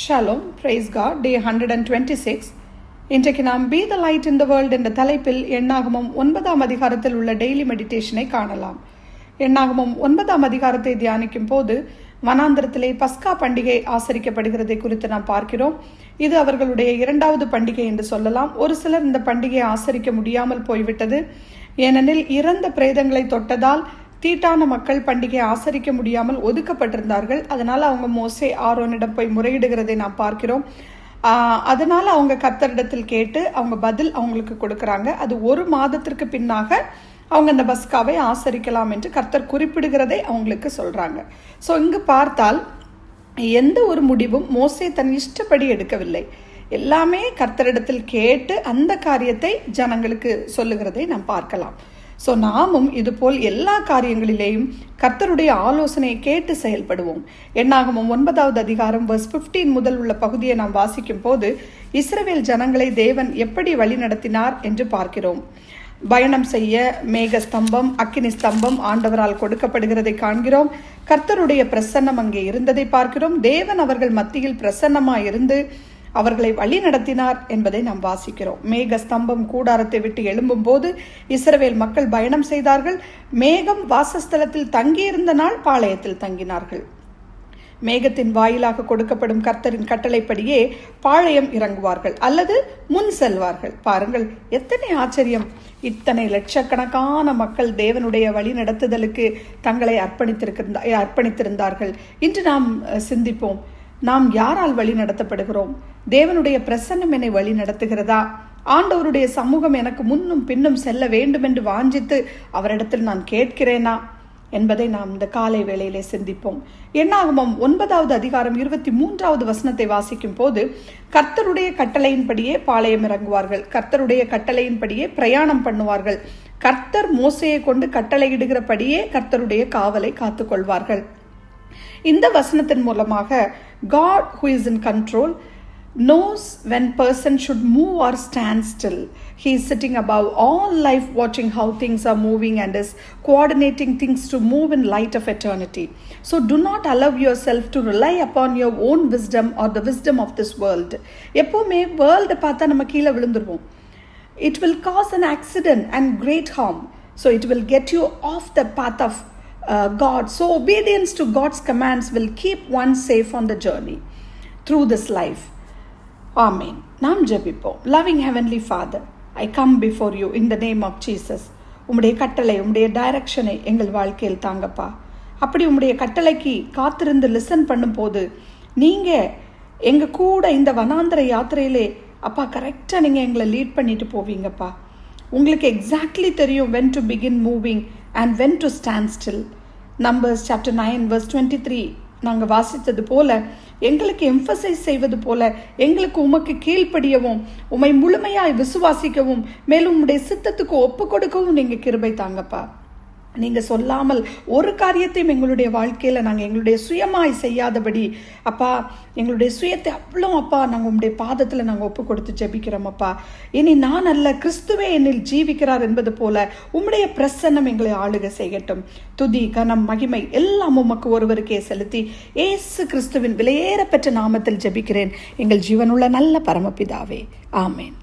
Shalom, price God. டே 126. இன்றைக்கு நாம் be the light in the world என்ற தலைப்பில் எண்ணாகமம் 9ஆம் அதிகாரத்தில் உள்ள டெய்லி மெடிடேஷனை காணலாம். எண்ணாகமம் 9ஆம் அதிகாரத்தை தியானிக்கும் போது வனாந்திரத்திலே பஸ்கா பண்டிகை ஆசரிக்கப்படுகிறதை குறித்து நாம் பார்க்கிறோம். இது அவர்களுடைய 2வது பண்டிகை என்று சொல்லலாம். ஒரு சிலர் இந்த பண்டிகையை ஆசரிக்க முடியாமல் போய்விட்டது. ஏனெனில் இறந்த பிரேதங்களை தொட்டதால் தீட்டான மக்கள் பண்டிகையை ஆசரிக்க முடியாமல் ஒதுக்கப்பட்டிருந்தார்கள். அதனால அவங்க மோசே ஆரோனிடம் போய் முறையிடுகிறதை நாம் பார்க்கிறோம். அதனால அவங்க கர்த்தரிடத்தில் கேட்டு அவங்க பதில் அவங்களுக்கு கொடுக்கறாங்க. அது 1 மாதத்திற்கு பின்னாக அவங்க அந்த பஸ்காவை ஆசரிக்கலாம் என்று கர்த்தர் குறிப்பிடுகிறதை அவங்களுக்கு சொல்றாங்க. ஸோ இங்கு பார்த்தால் எந்த ஒரு முடிவும் மோசே தன் இஷ்டப்படி எடுக்கவில்லை. எல்லாமே கர்த்தரிடத்தில் கேட்டு அந்த காரியத்தை ஜனங்களுக்கு சொல்லுகிறதை நாம் பார்க்கலாம். ஸோ நாமும் இதுபோல் எல்லா காரியங்களிலேயும் கர்த்தருடைய ஆலோசனையை கேட்டு செயல்படுவோம். எண்ணாகமம் 9வது அதிகாரம் verse 15 முதல் உள்ள பகுதியை நாம் வாசிக்கும் போது இஸ்ரவேல் ஜனங்களை தேவன் எப்படி வழி நடத்தினார் என்று பார்க்கிறோம். பயணம் செய்ய மேக ஸ்தம்பம், அக்கினி ஸ்தம்பம் ஆண்டவரால் கொடுக்கப்படுகிறதை காண்கிறோம். கர்த்தருடைய பிரசன்னம் அங்கே இருந்ததை பார்க்கிறோம். தேவன் அவர்கள் மத்தியில் பிரசன்னமாய் இருந்து அவர்களை வழி நடத்தினார் என்பதை நாம் வாசிக்கிறோம். மேக ஸ்தம்பம் கூடாரத்தை விட்டு எழும்பும் போது இஸ்ரவேல் மக்கள் பயணம் செய்தார்கள். மேகம் வாசஸ்தலத்தில் தங்கியிருந்த நாள் பாளையத்தில் தங்கினார்கள். மேகத்தின் வாயிலாக கொடுக்கப்படும் கர்த்தரின் கட்டளைப்படியே பாளையம் இறங்குவார்கள் அல்லது முன் செல்வார்கள். பாருங்கள், எத்தனை ஆச்சரியம்! லட்சக்கணக்கான மக்கள் தேவனுடைய வழி நடத்துதலுக்கு தங்களை அர்ப்பணித்திருந்தார்கள். இன்று நாம் சிந்திப்போம், நாம் யாரால் வழி நடத்தப்படுகிறோம்? தேவனுடைய பிரசன்னம் என்னை வழி நடத்துகிறதா? ஆண்டவருடைய சமூகம் எனக்கு முன்னும் பின்னும் செல்ல வேண்டும் என்று வாஞ்சித்து அவரிடத்தில் நான் கேட்கிறேனா என்பதை நாம் இந்த காலை வேளையிலே சிந்திப்போம். எண்ணாகமம் 9வது அதிகாரம் 23வது வசனத்தை வாசிக்கும் போது கர்த்தருடைய கட்டளையின்படியே பாளையம் இறங்குவார்கள், கர்த்தருடைய கட்டளையின்படியே பிரயாணம் பண்ணுவார்கள், கர்த்தர் மோசையை கொண்டு கட்டளையிடுகிறபடியே கர்த்தருடைய காவலை காத்துக்கொள்வார்கள். இந்த வசனத்தின் மூலமாக God who is in control knows when person should move or stand still. He is sitting above all life, watching how things are moving and is coordinating things to move in light of eternity. So do not allow yourself to rely upon your own wisdom or the wisdom of this world. எப்பவுமே வேர்ல்ட பார்த்தா நம்ம கீழே விழுந்துருவோம். It will cause an accident and great harm. So it will get you off the path of God. So obedience to God's commands will keep one safe on the journey through this life. Amen. நாம் ஜெபிப்போம். Loving Heavenly Father, I come before you in the name of Jesus. உம்முடைய கட்டளை, உம்முடைய டைரக்ஷனை எங்கள் வாழ்க்கையில் தாங்கப்பா. அப்படி உம்முடைய கட்டளைக்கு காத்திருந்து லிசன் பண்ணும் போது நீங்க எங்க கூட இந்த வனாந்தர யாத்திரையிலே அப்பா கரெக்டா நீங்க எங்களை லீட் பண்ணிட்டு போவீங்கப்பா. உங்களுக்கு எக்ஸாக்ட்லி தெரியும் when to begin moving and when to stand still. Numbers chapter 9 verse 23 நாங்கள் வாசித்தது போல எங்களுக்கு எம்பசைஸ் செய்வது போல எங்களுக்கு உமக்கு கீழ்ப்படியவும் உம்மை முழுமையாய் விசுவாசிக்கவும் மேலும் உம்முடைய சித்தத்துக்கு ஒப்பு கொடுக்கவும் நீங்க கிருபை தாங்கப்பா. நீங்க சொல்லாமல் ஒரு காரியத்தையும் எங்களுடைய வாழ்க்கையில நாங்கள் எங்களுடைய சுயமாய் செய்யாதபடி அப்பா, எங்களுடைய சுயத்தை அவ்வளோ அப்பா நாங்கள் உங்களுடைய பாதத்தில் நாங்கள் ஒப்பு கொடுத்து ஜெபிக்கிறோம் அப்பா. இனி நான் அல்ல, கிறிஸ்துவே என்னில் ஜீவிக்கிறார் என்பது போல உம்முடைய பிரசன்னம் எங்களை ஆளுகை செய்யட்டும். துதி, கனம், மகிமை எல்லாம் உமக்கு ஒருவருக்கே செலுத்தி இயேசு கிறிஸ்துவின் விலையேற பெற்ற நாமத்தில் ஜெபிக்கிறேன் எங்கள் ஜீவனுள்ள நல்ல பரமபிதாவே. ஆமேன்.